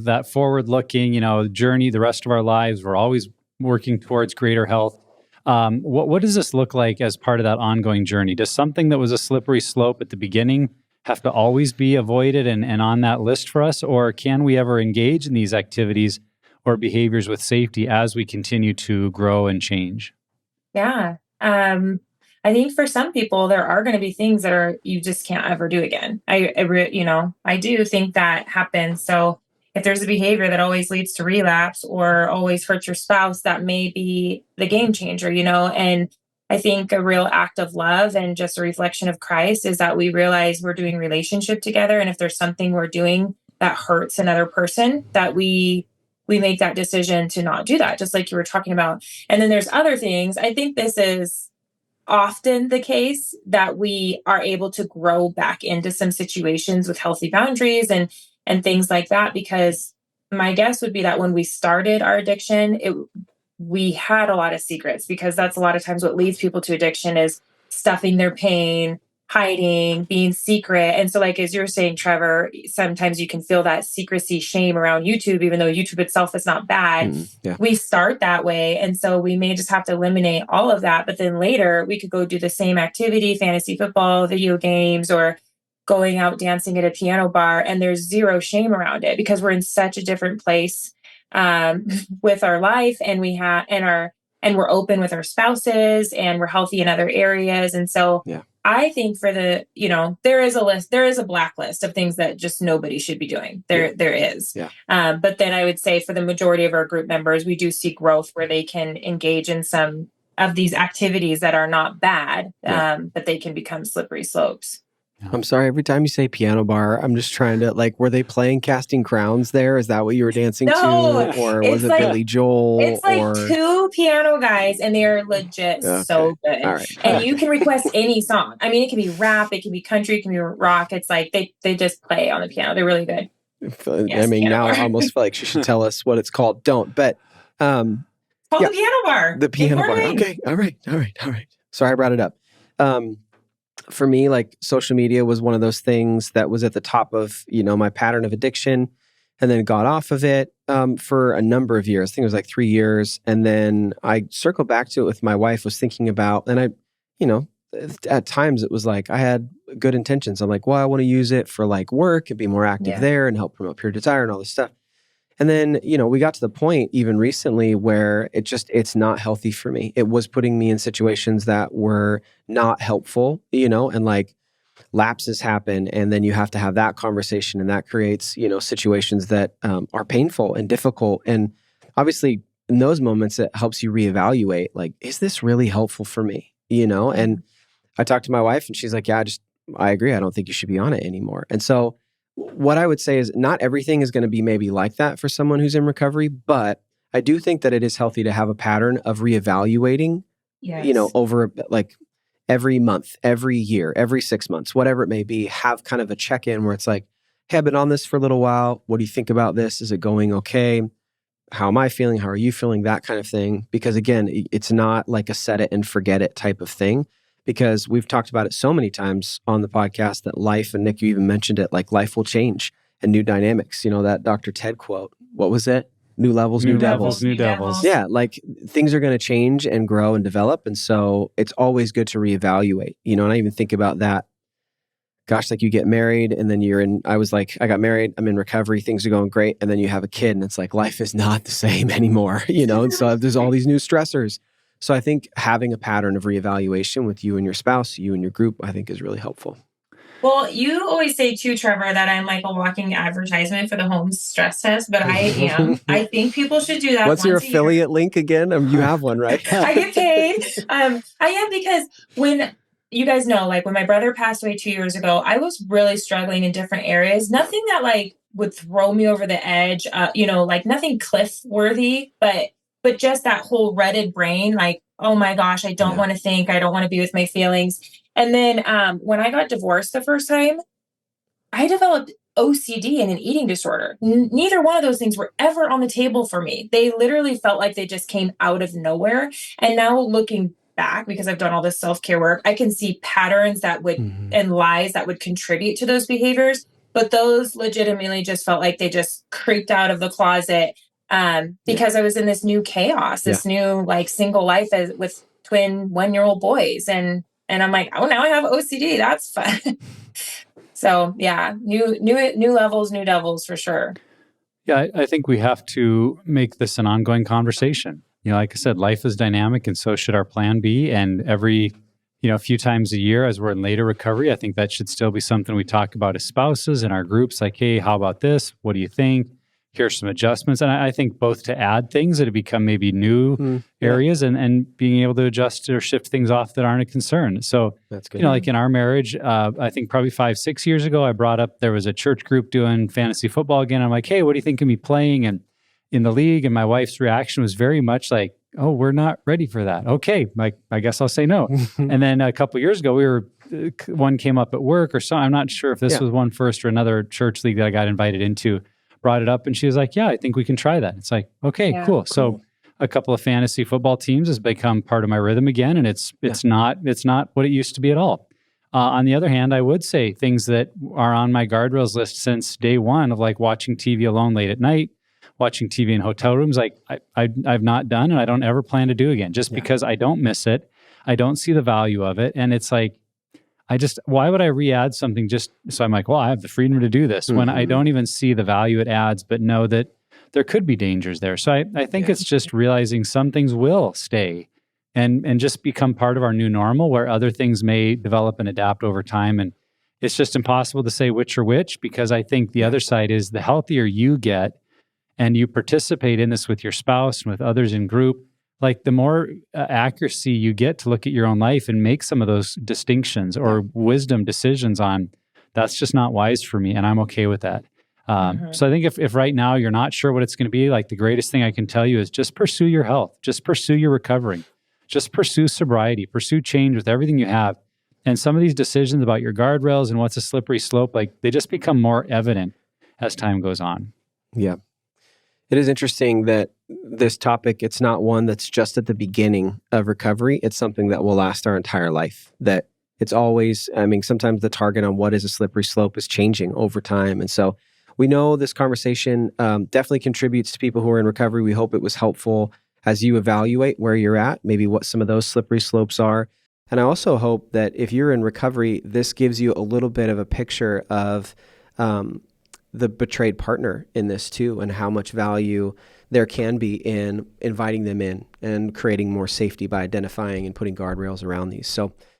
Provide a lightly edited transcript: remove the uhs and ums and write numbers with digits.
that forward looking, journey the rest of our lives. We're always working towards greater health. What does this look like as part of that ongoing journey? Does something that was a slippery slope at the beginning have to always be avoided and on that list for us? Or can we ever engage in these activities or behaviors with safety as we continue to grow and change? Yeah. I think for some people, there are going to be things that you just can't ever do again. I do think that happens. So if there's a behavior that always leads to relapse or always hurts your spouse, that may be the game changer, and I think a real act of love and just a reflection of Christ is that we realize we're doing relationship together. And if there's something we're doing that hurts another person, that we make that decision to not do that, just like you were talking about. And then there's other things. I think this is often the case that we are able to grow back into some situations with healthy boundaries and things like that, because my guess would be that when we started our addiction, we had a lot of secrets, because that's a lot of times what leads people to addiction is stuffing their pain, hiding, being secret. And so, like, as you're saying, Trevor, sometimes you can feel that secrecy, shame around YouTube, even though YouTube itself is not bad. Yeah. We start that way. And so we may just have to eliminate all of that. But then later we could go do the same activity, fantasy football, video games, or going out dancing at a piano bar. And there's zero shame around it because we're in such a different place with our life, and we're open with our spouses, and we're healthy in other areas. And so I think there is a list, there is a blacklist of things that just nobody should be doing. There is. Yeah. But then I would say for the majority of our group members, we do see growth where they can engage in some of these activities that are not bad, but they can become slippery slopes. I'm sorry, every time you say piano bar, I'm just trying to, were they playing Casting Crowns there? Is that what you were dancing to? Or was it Billy Joel? It's two piano guys, and they are legit so good. All right. And you can request any song. I mean, it can be rap, it can be country, it can be rock. It's like they just play on the piano. They're really good. I mean, now I almost feel like she should tell us what it's called. Don't, but... It's called the piano bar. The piano bar. Okay. All right. Sorry I brought it up. For me, social media was one of those things that was at the top of, my pattern of addiction, and then got off of it for a number of years. I think it was 3 years. And then I circled back to it with my wife, was thinking about, and at times it was I had good intentions. I'm I want to use it for work and be more active there and help promote Pure Desire and all this stuff. And then, we got to the point even recently where it's not healthy for me. It was putting me in situations that were not helpful, and lapses happen. And then you have to have that conversation, and that creates, situations that are painful and difficult. And obviously in those moments, it helps you reevaluate, is this really helpful for me? And I talked to my wife and she's I agree. I don't think you should be on it anymore. And so what I would say is not everything is going to be maybe like that for someone who's in recovery, but I do think that it is healthy to have a pattern of reevaluating, over every month, every year, every 6 months, whatever it may be, have kind of a check-in where it's hey, I've been on this for a little while. What do you think about this? Is it going okay? How am I feeling? How are you feeling? That kind of thing. Because again, it's not a set it and forget it type of thing. Because we've talked about it so many times on the podcast that life, and Nick, you even mentioned it, life will change and new dynamics. That Dr. Ted quote. What was it? New levels, new devils. New devils. Yeah, things are going to change and grow and develop. And so it's always good to reevaluate, and I even think about that. Gosh, you get married and then I got married, I'm in recovery, things are going great. And then you have a kid and it's life is not the same anymore, and so there's all these new stressors. So I think having a pattern of reevaluation with you and your spouse, you and your group, I think is really helpful. Well, you always say too, Trevor, that I'm a walking advertisement for the home stress test, but I am. I think people should do that. What's your affiliate link again? You have one, right? I get paid. I am, because when you guys know, when my brother passed away 2 years ago, I was really struggling in different areas. Nothing that would throw me over the edge, nothing cliff worthy, but just that whole rutted brain, oh my gosh, I don't want to think, I don't want to be with my feelings. And then when I got divorced the first time, I developed OCD and an eating disorder. Neither one of those things were ever on the table for me. They literally felt like they just came out of nowhere. And now looking back, because I've done all this self-care work, I can see patterns that would and lies that would contribute to those behaviors. but those legitimately just felt like they just creeped out of the closet because I was in this new chaos, this new like single life with twin 1-year-old boys, and I'm like, oh, now I have OCD. That's fun. So yeah, new levels, new devils for sure. Yeah, I think we have to make this an ongoing conversation. Like I said, life is dynamic, and so should our plan be. And every, a few times a year as we're in later recovery, I think that should still be something we talk about as spouses in our groups. Like, hey, how about this? What do you think? Here's some adjustments. And I think both to add things that have become maybe new areas and being able to adjust or shift things off that aren't a concern. So, That's good. like in our marriage, I think probably 5-6 years ago, I brought up, there was a church group doing fantasy football again. I'm like, hey, what do you think of me playing and in the league? And my wife's reaction was very much like, oh, we're not ready for that. Okay, like, I guess I'll say no. And then a couple of years ago, one came up at work or something. I'm not sure if this was one first or another church league that I got invited into. Brought it up and she was like, yeah, I think we can try that. It's like, okay, cool. So a couple of fantasy football teams has become part of my rhythm again. And it's not what it used to be at all. On the other hand, I would say things that are on my guardrails list since day one of like watching TV alone late at night, watching TV in hotel rooms, like I've not done and I don't ever plan to do again just because I don't miss it. I don't see the value of it. And it's like, why would I re-add something just so I'm like, well, I have the freedom to do this when I don't even see the value it adds, but know that there could be dangers there. So I think it's just realizing some things will stay and just become part of our new normal where other things may develop and adapt over time. And it's just impossible to say which or which, because I think the other side is the healthier you get and you participate in this with your spouse and with others in group, like the more accuracy you get to look at your own life and make some of those distinctions or wisdom decisions on, that's just not wise for me. And I'm okay with that. So I think if right now you're not sure what it's going to be, like the greatest thing I can tell you is just pursue your health, just pursue your recovery, just pursue sobriety, pursue change with everything you have. And some of these decisions about your guardrails and what's a slippery slope, like they just become more evident as time goes on. Yeah. It is interesting that this topic, it's not one that's just at the beginning of recovery. It's something that will last our entire life. That it's always, sometimes the target on what is a slippery slope is changing over time. And so we know this conversation definitely contributes to people who are in recovery. We hope it was helpful as you evaluate where you're at, maybe what some of those slippery slopes are. And I also hope that if you're in recovery, this gives you a little bit of a picture of the betrayed partner in this too, and how much value there can be in inviting them in and creating more safety by identifying and putting guardrails around these. So